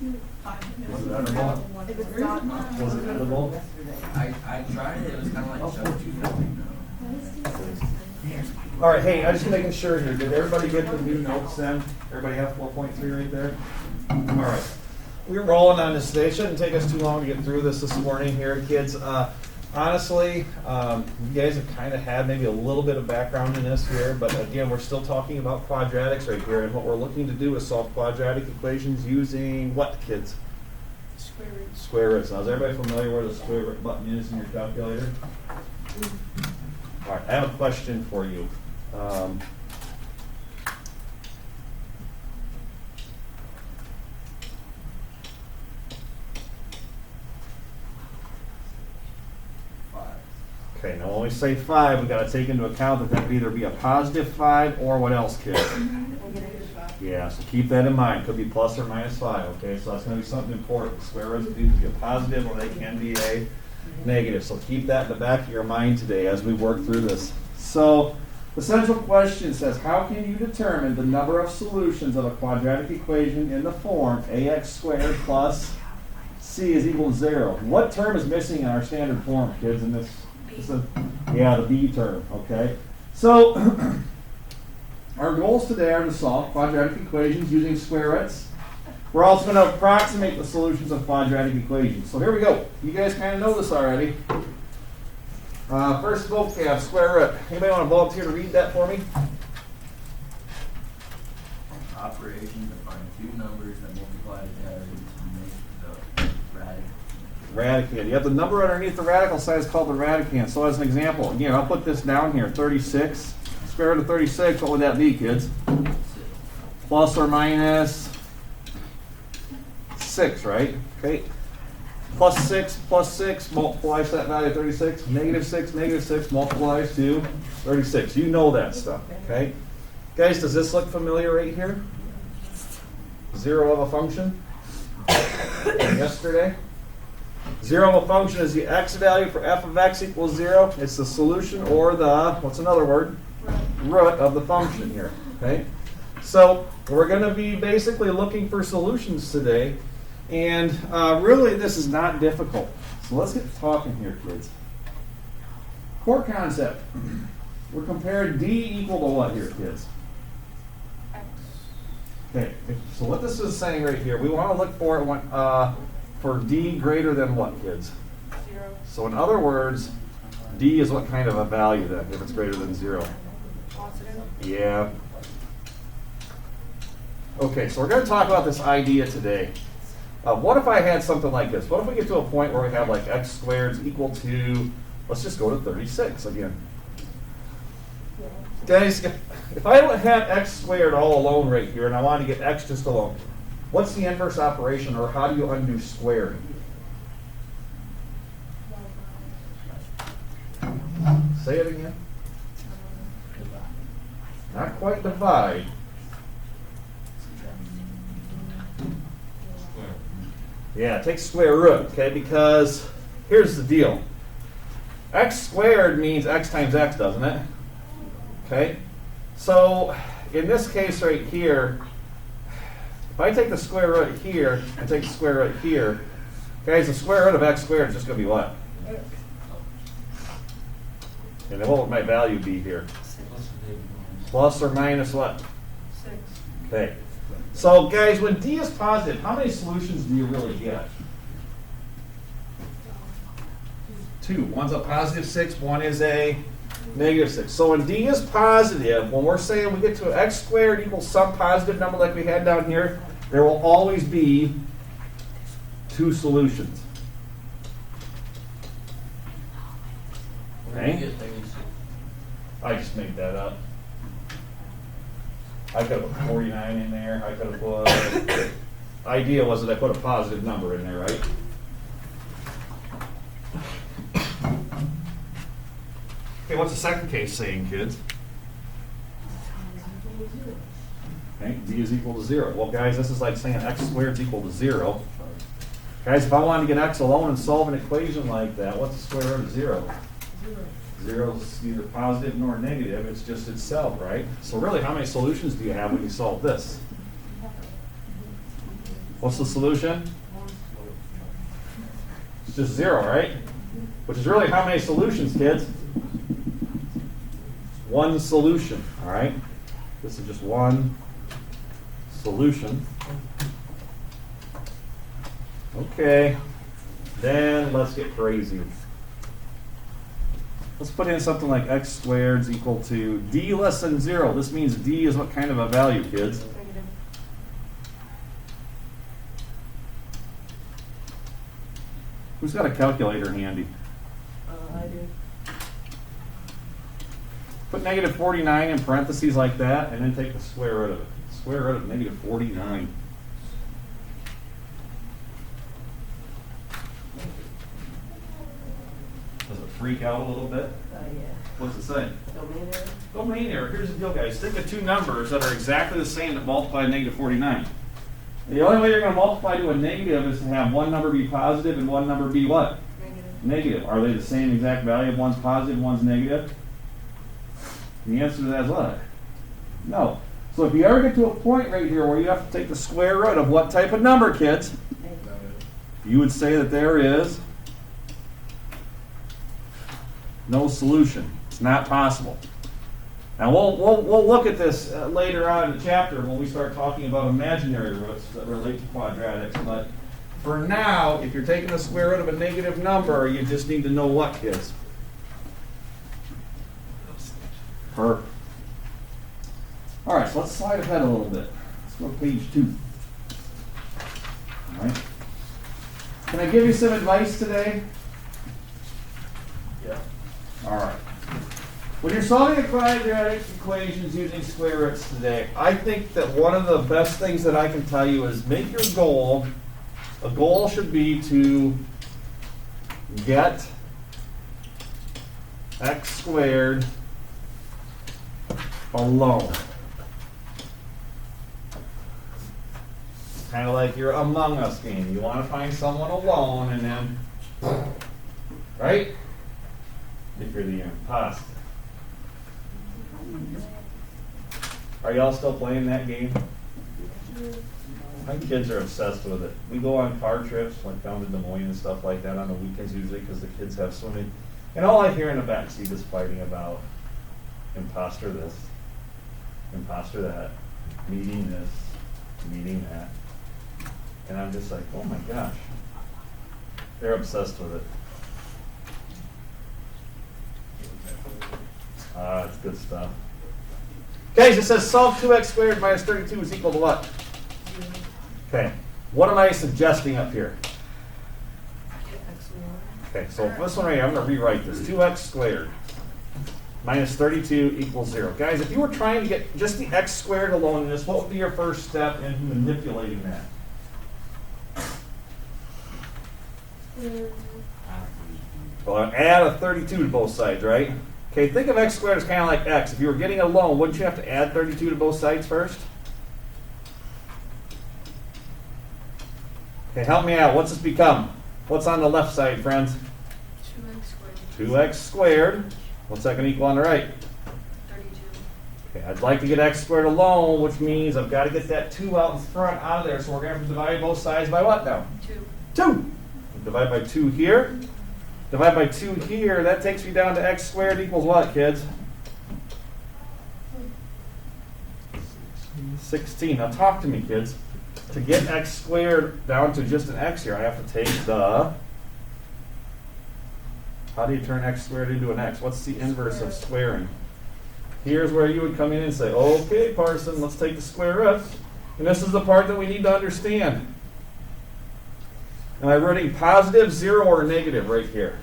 Was it edible? If it's not, Was it edible? I tried it. It was kind of like show All right, hey, I'm just making sure here. Did everybody get the new notes then? Everybody have 4.3 right there? All right. We're rolling on this today. It shouldn't take us too long to get through this morning here, kids. Honestly, you guys have kind of had maybe a little bit of background in this here, but again, we're still talking about quadratics right here, and what we're looking to do is solve quadratic equations using what, kids? square root. Square roots. Now, is everybody familiar where the square root button is in your calculator? All right, I have a question for you. Okay, now when we say 5, we've got to take into account that could either be a positive 5 or what else, kid? Yeah, so keep that in mind. Could be plus or minus 5, okay? So that's going to be something important. Square roots can either be a positive or they can be a negative. So keep that in the back of your mind today as we work through this. So the central question says, how can you determine the number of solutions of a quadratic equation in the form ax squared plus c is equal to 0? What term is missing in our standard form, kids, in this? Yeah, the b term, okay? So our goals today are to solve quadratic equations using square roots. We're also going to approximate the solutions of quadratic equations. So here we go. You guys kind of know this already. First vocab, square root. Anybody want to volunteer to read that for me? operation to find two numbers that multiply together to make the radical. Radicand. You have the number underneath the radical sign is called the radicand. So as an example, again, I'll put this down here, 36. Square root of 36, what would that be, kids? Plus or minus 6, right? Okay. Plus 6 multiplies that value of 36. Negative 6 multiplies to 36. You know that stuff, okay? Guys, does this look familiar right here? 0 of a function? Yesterday? 0 of a function is the x value for f of x equals 0. It's the solution or the, what's another word? Root of the function here, okay? So we're going to be basically looking for solutions today. And really, this is not difficult. So let's get talking here, kids. Core concept. We're comparing d equal to what here, kids? Okay, so what this is saying right here, we want to look for it for d greater than what, kids? 0. So in other words, d is what kind of a value then, if it's greater than 0? Positive. Yeah. Okay, so we're going to talk about this idea today. What if I had something like this? What if we get to a point where we have like x squared is equal to, let's just go to 36 again. Guys, if I had x squared all alone right here and I wanted to get x just alone, what's the inverse operation, or how do you undo squaring? Say it again. Not quite divide. Yeah, take square root, okay, because here's the deal. X squared means x times x, doesn't it? Okay, so in this case right here, if I take the square root here and take the square root here, guys, the square root of x squared is just going to be what? And then what would my value be here? Plus or minus what? 6. Okay. So guys, when d is positive, how many solutions do you really get? 2. One's a positive 6, one is a negative 6. So when d is positive, when we're saying we get to x squared equals some positive number like we had down here, there will always be 2 solutions. Okay? I just made that up. I could have put 49 in there. I could have put. Idea was that I put a positive number in there, right? Okay, what's the second case saying, kids? Okay, d is equal to 0. Well, guys, this is like saying x squared is equal to 0. Guys, if I wanted to get x alone and solve an equation like that, what's the square root of 0? 0 is neither positive nor negative, it's just itself, right? So really, how many solutions do you have when you solve this? What's the solution? It's just 0, right? Which is really how many solutions, kids? One solution, all right? This is just one solution. Okay, then let's get crazy. Let's put in something like x squared is equal to d less than 0. This means d is what kind of a value, kids? Negative. Who's got a calculator handy? I do. Put negative 49 in parentheses like that, and then take the square root of it. Square root of negative 49. Does it freak out a little bit? Yeah. What's it say? Domain error. Domain error. Here's the deal, guys. Think of two numbers that are exactly the same that multiply negative 49. The only way you're going to multiply to a negative is to have one number be positive and one number be what? Negative. Negative. Are they the same exact value? One's positive, one's negative? The answer to that is what? No. So if you ever get to a point right here where you have to take the square root of what type of number, kids? You would say that there is no solution. It's not possible. Now we'll look at this later on in the chapter when we start talking about imaginary roots that relate to quadratics. But for now, if you're taking the square root of a negative number, you just need to know what, kids? Perfect. All right, so let's slide ahead a little bit. Let's go to page 2. All right. Can I give you some advice today? Yeah. All right. When you're solving the quadratic equations using square roots today, I think that one of the best things that I can tell you is make your goal, a goal should be to get x squared alone. Kind of like your Among Us game. You want to find someone alone and then, right? If you're the imposter. Are y'all still playing that game? My kids are obsessed with it. We go on car trips, like down to Des Moines and stuff like that on the weekends usually because the kids have swimming. And all I hear in the backseat is fighting about imposter this, imposter that, meeting this, meeting that. And I'm just like, oh my gosh. They're obsessed with it. It's good stuff. Okay, so it says solve 2x squared minus 32 is equal to what? Okay, what am I suggesting up here? Okay, so this one right here, I'm going to rewrite this. 2x squared minus 32 equals 0. Guys, if you were trying to get just the x squared alone in this, what would be your first step in manipulating that? Well, add a 32 to both sides, right? Okay, think of x squared as kind of like x. If you were getting it alone, wouldn't you have to add 32 to both sides first? Okay, help me out. What's this become? What's on the left side, friends? 2x squared. 2x squared. What's that going to equal on the right? 32. Okay, I'd like to get x squared alone, which means I've got to get that 2 out in front out of there. So we're going to have to divide both sides by what now? 2. 2. Divide by 2 here. Divide by 2 here. That takes me down to x squared equals what, kids? 16. Now talk to me, kids. To get x squared down to just an x here, I have to take the... How do you turn x squared into an x? What's the inverse of squaring? Here's where you would come in and say, okay, Parson, let's take the square root. And this is the part that we need to understand. Am I writing positive, 0, or negative right here?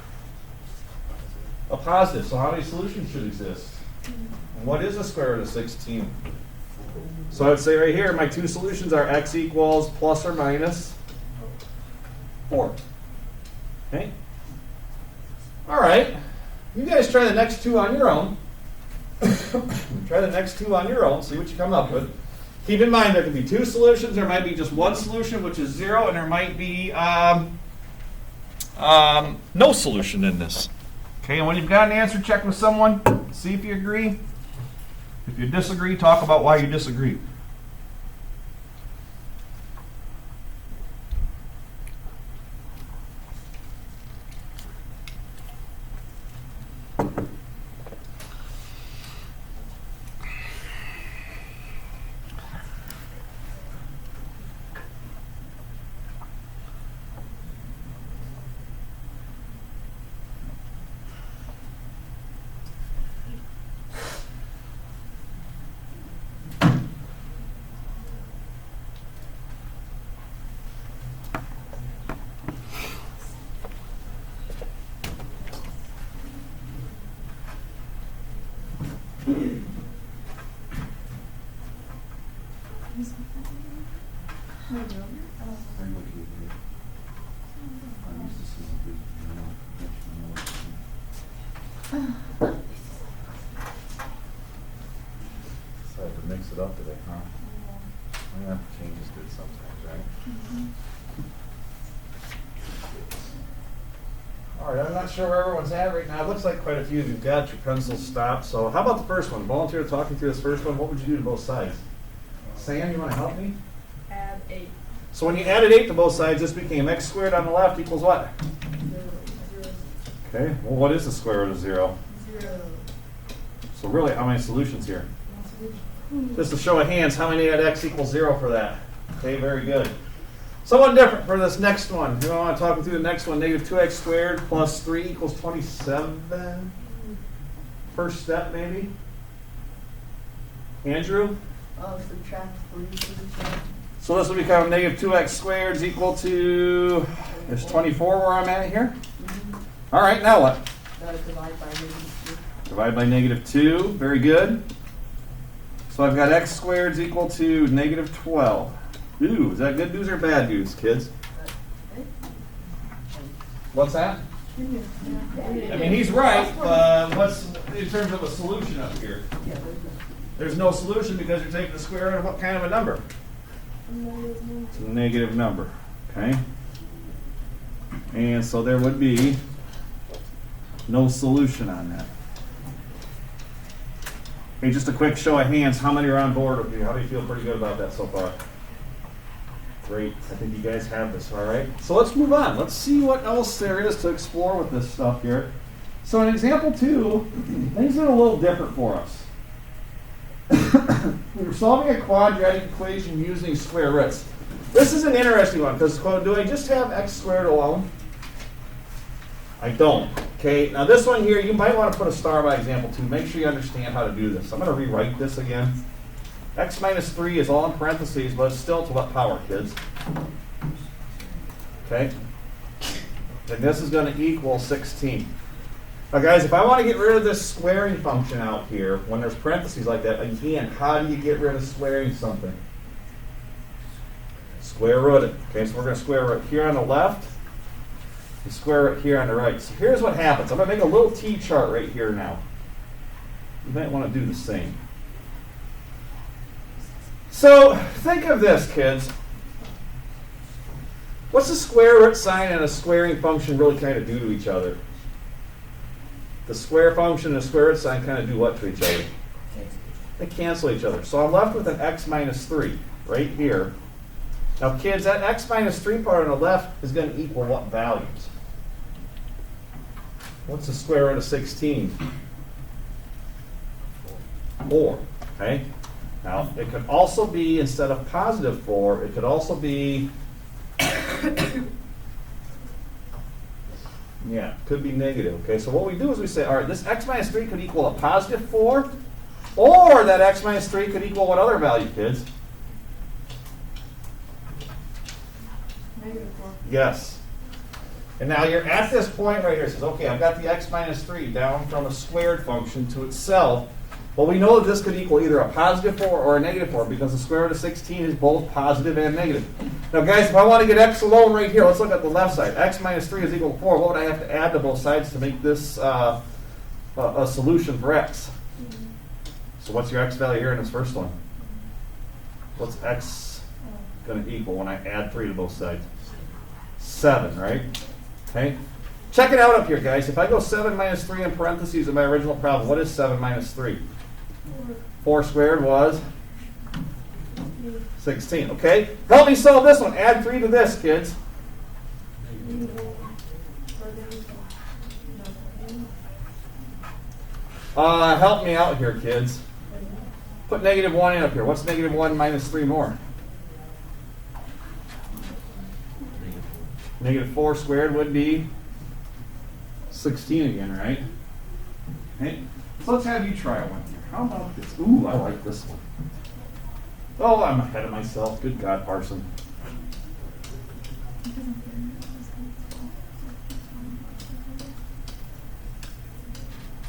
A positive. So how many solutions should exist? And what is the square root of 16? So I'd say right here, my two solutions are x equals plus or minus 4. Okay? All right. You guys try the next two on your own. Try the next two on your own. See what you come up with. Keep in mind there could be two solutions. There might be just one solution, which is 0, and there might be no solution in this. Okay, and when you've got an answer, check with someone. See if you agree. If you disagree, talk about why you disagree. So I have to mix it up today, huh? Yeah, change is good sometimes, right? All right, I'm not sure where everyone's at right now. It looks like quite a few of you've got your pencils stopped. So how about the first one? Volunteer to talk me through this first one. What would you do to both sides? Sam, you want to help me? Add 8. So when you added 8 to both sides, this became x squared on the left equals what? 0. Okay, well, what is the square root of 0? 0. So really, how many solutions here? Just a show of hands, how many add x equals 0 for that? Okay, very good. Somewhat different for this next one. You want to talk me through the next one? Negative 2x squared plus 3 equals 27. First step, maybe? Andrew? Subtract 3 from each other. So this will become negative 2x squared is equal to, there's 24 where I'm at here. All right, now what? Divide by negative Divide by negative 2. Very good. So I've got x squared is equal to negative 12. Ooh, is that good news or bad news, kids? What's that? 2. I mean, he's right, but what's in terms of a solution up here? There's no solution because you're taking the square root of what kind of a number? It's a negative number, okay? And so there would be no solution on that. Hey, just a quick show of hands. How many are on board with me? How do you feel pretty good about that so far? Great. I think you guys have this, all right? So let's move on. Let's see what else there is to explore with this stuff here. So in example 2, things are a little different for us. We're solving a quadratic equation using square roots. This is an interesting one because do I just have x squared alone? I don't. Okay, now this one here, you might want to put a star by example 2. Make sure you understand how to do this. I'm going to rewrite this again. X minus 3 is all in parentheses, but it's still to what power, kids? Okay? And this is going to equal 16. Now guys, if I want to get rid of this squaring function out here, when there's parentheses like that, again, how do you get rid of squaring something? Square root it. Okay, so we're going to square root here on the left, and square root here on the right. So here's what happens. I'm going to make a little T-chart right here now. You might want to do the same. So think of this, kids. What's the square root sign and a squaring function really kind of do to each other? The square function and the square root sign kind of do what to each other? They cancel each other. So I'm left with an x minus 3 right here. Now kids, that x minus 3 part on the left is going to equal what values? What's the square root of 16? 4. Okay? Now, it could also be, instead of positive 4, it could also be, yeah, could be negative. Okay, so what we do is we say, all right, this x minus 3 could equal a positive 4, or that x minus 3 could equal what other value, kids? Negative 4. Yes. And now you're at this point right here. It says, okay, I've got the x minus 3 down from a squared function to itself. Well, we know that this could equal either a positive 4 or a negative 4 because the square root of 16 is both positive and negative. Now, guys, if I want to get x alone right here, let's look at the left side. X minus 3 is equal to 4. What would I have to add to both sides to make this a solution for x? So what's your x value here in this first one? What's x going to equal when I add 3 to both sides? 7, right? Okay. Check it out up here, guys. If I go 7 minus 3 in parentheses in my original problem, what is 7 minus 3? 4 squared was 16. Okay? Help me solve this one. Add 3 to this, kids. Help me out here, kids. Put negative 1 in up here. What's negative 1 minus 3 more? Negative 4 squared would be 16 again, right? Okay. So let's have you try one here. How about this? Ooh, I like this one. Oh, I'm ahead of myself. Good God, Parson.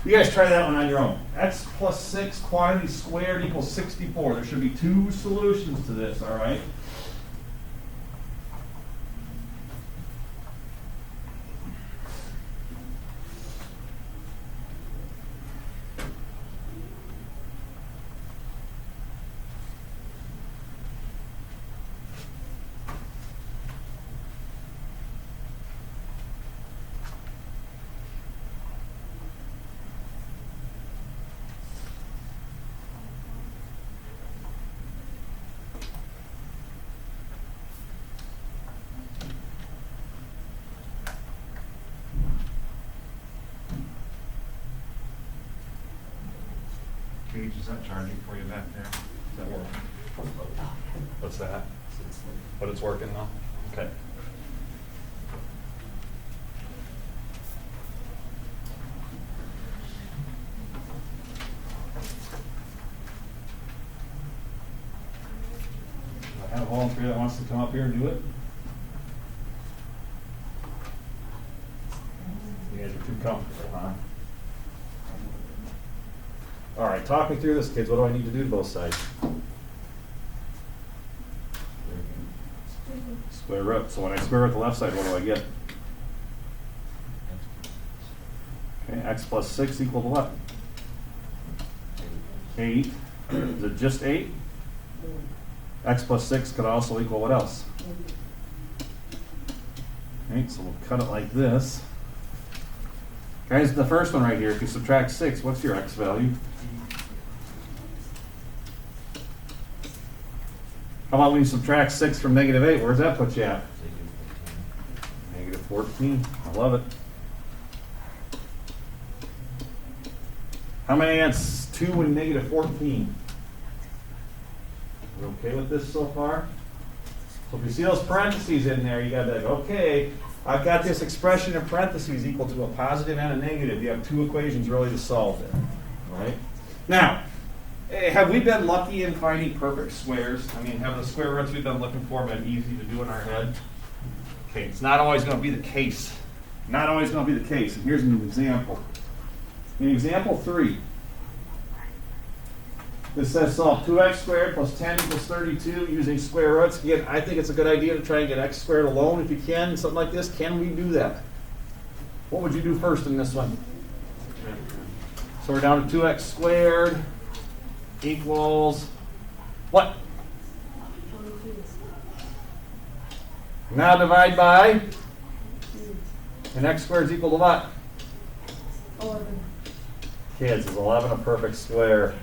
You guys try that one on your own. X plus 6 quantity squared equals 64. There should be 2 solutions to this, all right? that charging for you back there? Does that work? What's that? But it's working now? Okay. Do I have a volunteer that wants to come up here and do it? You guys are too comfortable, huh? All right, talk me through this, kids. What do I need to do to both sides? Square root. So when I square root the left side, what do I get? Okay, x plus 6 equal to what? 8. Is it just 8? X plus 6 could also equal what else? Okay, so we'll cut it like this. Guys, the first one right here, if you subtract 6, what's your x value? How about when you subtract 6 from negative 8? Where does that put you at? Negative 14. I love it. How many ants? 2 and negative 14. We okay with this so far? So if you see those parentheses in there, you got to go, okay, I've got this expression in parentheses equal to a positive and a negative. You have two equations really to solve it. All right? Now, have we been lucky in finding perfect squares? I mean, have the square roots we've been looking for been easy to do in our head? Okay, it's not always going to be the case. Not always going to be the case. And here's an example. In example 3, this says solve 2x squared plus 10 equals 32 using square roots. Again, I think it's a good idea to try and get x squared alone if you can. Something like this. Can we do that? What would you do first in this one? So we're down to 2x squared equals what? Now divide by, and x squared is equal to what? 11. Kids, is 11 a perfect square?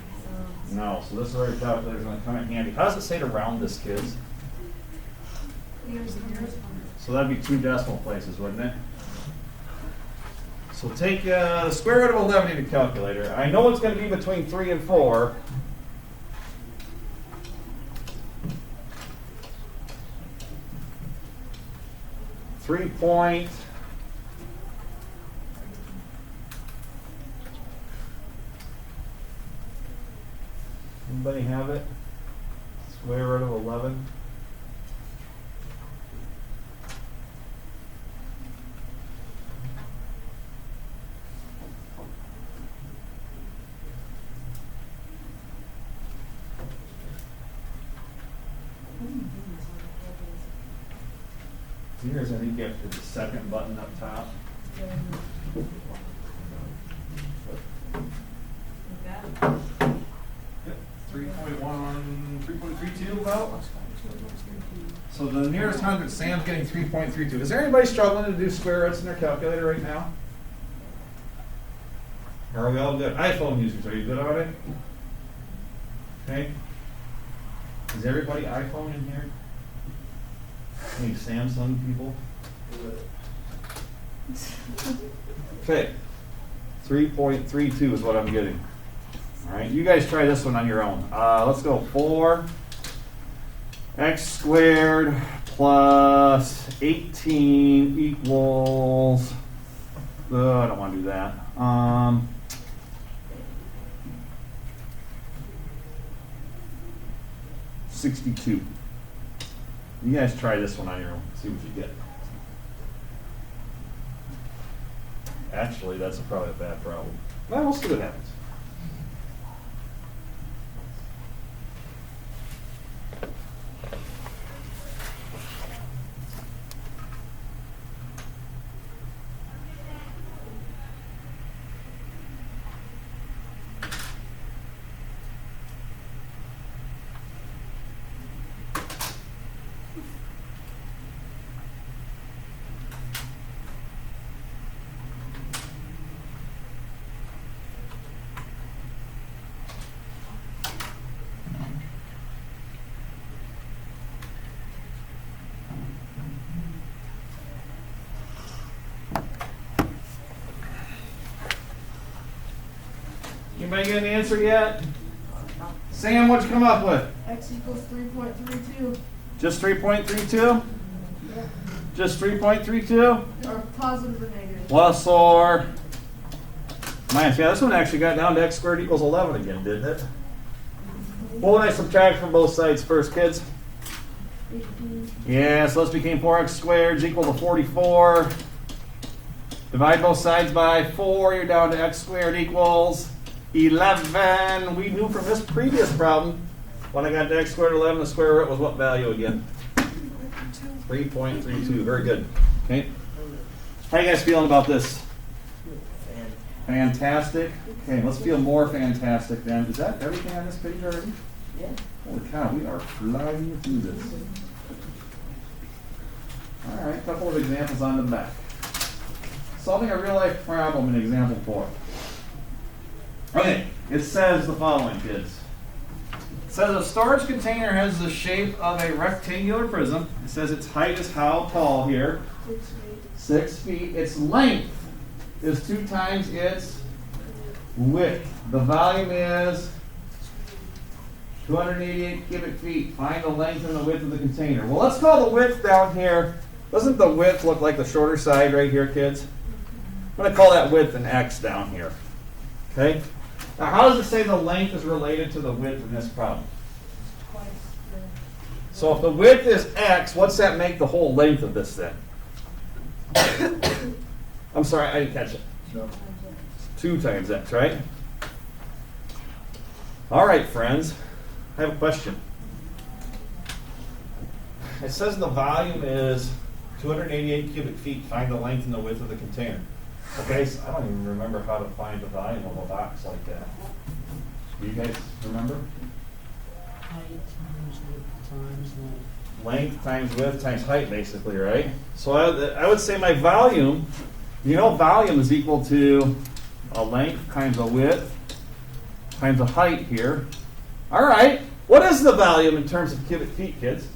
No, so this is where your calculator is going to come in handy. How does it say to round this, kids? So that'd be 2 decimal places, wouldn't it? So take the square root of 11 in your calculator. I know it's going to be between 3 and 4. Anybody have it? Square root of 11. Here's, I think you have to hit the second button up top. Yep, 3.32 about. So the nearest hundred, Sam's getting 3.32. Is there anybody struggling to do square roots in their calculator right now? Are we all good? iPhone users, are you good about it? Okay. Is everybody iPhone in here? Any Samsung people? Okay. 3.32 is what I'm getting. All right, you guys try this one on your own. Let's go 4x squared plus 18 equals, I don't want to do that. 62. You guys try this one on your own. See what you get. Actually, that's probably a bad problem. Well, we'll see what happens. Anybody get an answer yet? Sam, what'd you come up with? X equals 3.32. Just 3.32? Yeah. Just 3.32? Or positive or negative. Plus or minus. Yeah, this one actually got down to x squared equals 11 again, didn't it? What would I subtract from both sides first, kids? 18. Yeah, so this became 4x squared is equal to 44. Divide both sides by 4, you're down to x squared equals 11. We knew from this previous problem, when I got to x squared 11, the square root was what value again? 3.32. Very good. Okay. How you guys feeling about this? Fantastic. Okay, let's feel more fantastic then. Is that everything on this page already? Yeah. Holy cow, we are flying through this. All right, a couple of examples on the back. Solving a real life problem in example 4. Okay, it says the following, kids. It says a storage container has the shape of a rectangular prism. It says its height is how tall here? 6 feet. 6 feet. Its length is 2 times its width. The volume is 288 cubic feet. Find the length and the width of the container. Well, let's call the width down here. Doesn't the width look like the shorter side right here, kids? I'm going to call that width an x down here. Okay? Now, how does it say the length is related to the width in this problem? Twice the. So if the width is x, what's that make the whole length of this then? I'm sorry, I didn't catch it. 2 times x, right? All right, friends. I have a question. It says the volume is 288 cubic feet. Find the length and the width of the container. Okay, so I don't even remember how to find the volume of a box like that. Do you guys remember? Height times width times length. Length times width times height, basically, right? So I would say my volume, volume is equal to a length times a width times a height here. All right, what is the volume in terms of cubic feet, kids?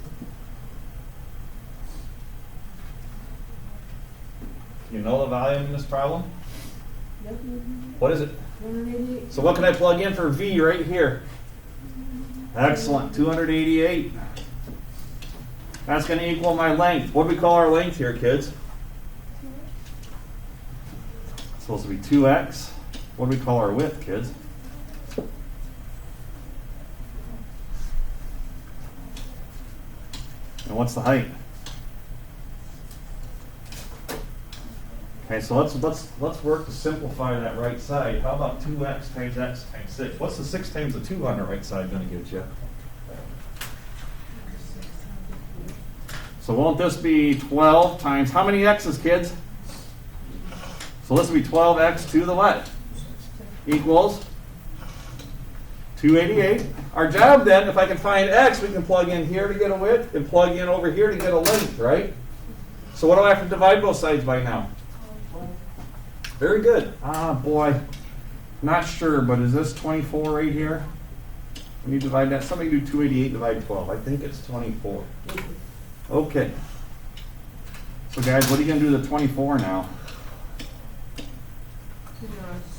You know the volume in this problem? Yep. What is it? 188. So what can I plug in for V right here? Excellent, 288. That's going to equal my length. What do we call our length here, kids? It's supposed to be 2x. What do we call our width, kids? And what's the height? Okay, so let's work to simplify that right side. How about 2x times x times 6? What's the 6 times the 2 on the right side going to get you? So won't this be 12 times, how many x's, kids? So this will be 12x to the what? Equals 288. Our job then, if I can find x, we can plug in here to get a width and plug in over here to get a length, right? So what do I have to divide both sides by now? Very good. Ah, boy. Not sure, but is this 24 right here? When you divide that, somebody do 288 divide 12. I think it's 24. Okay. So guys, what are you going to do to 24 now?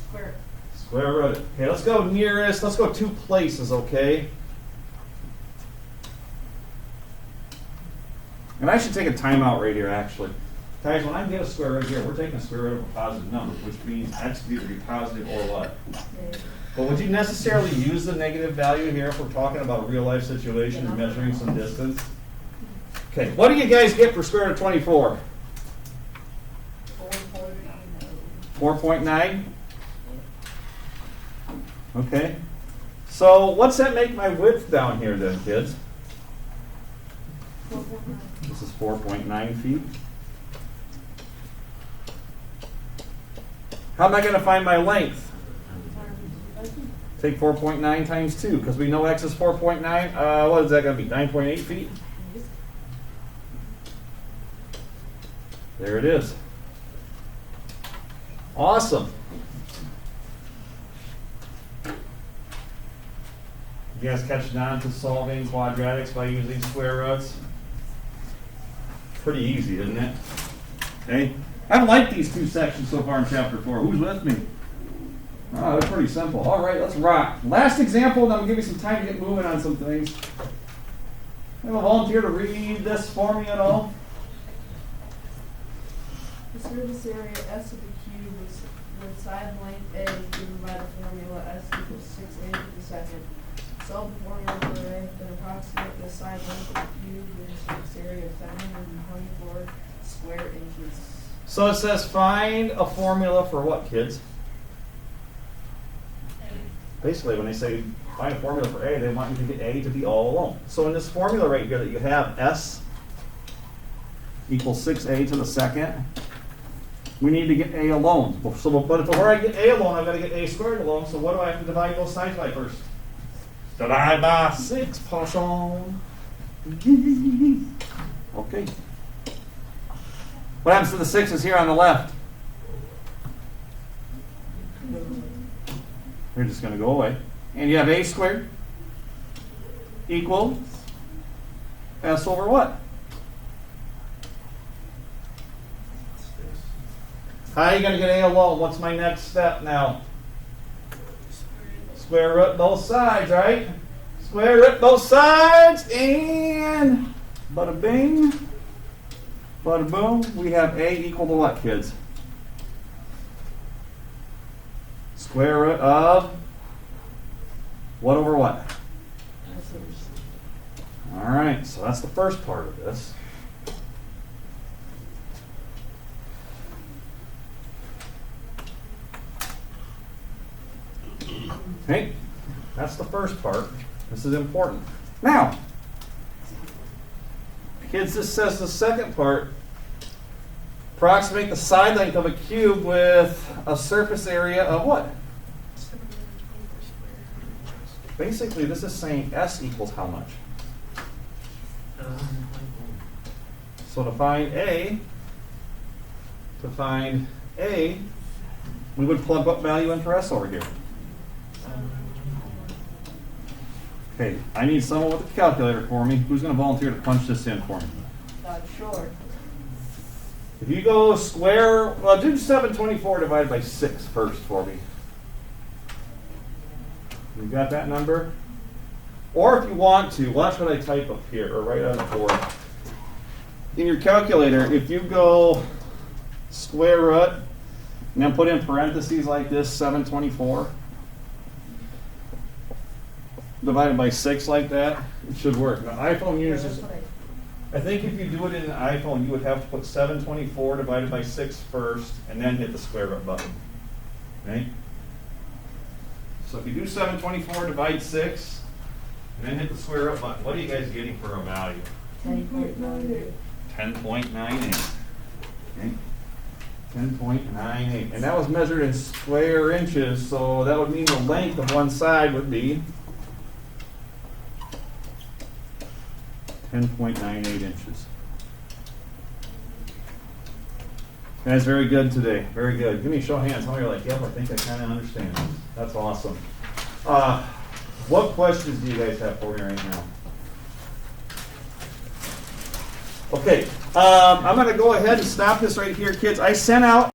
Square it. Square root it. Okay, let's go nearest. Let's go 2 places, okay? And I should take a timeout right here, actually. Guys, when I get a square root here, we're taking a square root of a positive number, which means x can either be positive or what? But would you necessarily use the negative value here if we're talking about a real life situation and measuring some distance? Okay, what do you guys get for square root of 24? 4.9? Okay. So what's that make my width down here then, kids? 4.9. This is 4.9 feet. How am I going to find my length? Take 4.9 times 2, because we know x is 4.9. What is that going to be, 9.8 feet? There it is. Awesome. You guys catching on to solving quadratics by using square roots? Pretty easy, isn't it? Okay. I like these 2 sections so far in chapter 4. Who's with me? Oh, that's pretty simple. All right, let's rock. Last example, then I'll give you some time to get moving on some things. Have a volunteer to read this for me at all? The surface area S of the cube with side length A is given by the formula S equals 6A to the second. Solve the formula for A, then approximate the side length of the cube with a surface area of 724 square inches. So it says find a formula for what, kids? Basically, when they say find a formula for A, they want you to get A to be all alone. So in this formula right here that you have, S equals 6A to the second, we need to get A alone. So, but before I get A alone, I've got to get A squared alone. So what do I have to divide both sides by first? Divide by 6, poisson. Okay. What happens to the 6's here on the left? They're just going to go away. And you have A squared equals S over what? How are you going to get A alone? What's my next step now? Square root both sides, right? Square root both sides, and bada bing, bada boom. We have A equal to what, kids? Square root of what over what? All right, so that's the first part of this. Okay, that's the first part. This is important. Now, kids, this says the second part. Approximate the side length of a cube with a surface area of what? Basically, this is saying S equals how much? So to find A, we would plug what value in for S over here? Okay, I need someone with a calculator for me. Who's going to volunteer to punch this in for me? Sure. If you go square, well, do 724 divided by 6 first for me. You got that number? Or if you want to, watch what I type up here, or right on the board. In your calculator, if you go square root, and then put in parentheses like this, 724, divided by 6 like that, it should work. Now, iPhone users, I think if you do it in an iPhone, you would have to put 724 divided by 6 first, and then hit the square root button. Okay? So if you do 724 divide 6, and then hit the square root button, what are you guys getting for a value? 10.98. 10.98. Okay? 10.98. And that was measured in square inches, so that would mean the length of one side would be 10.98 inches. Guys, very good today. Very good. Give me a show of hands. How many are like, yep, I think I kind of understand this. That's awesome. What questions do you guys have for me right now? Okay, I'm going to go ahead and stop this right here, kids. I sent out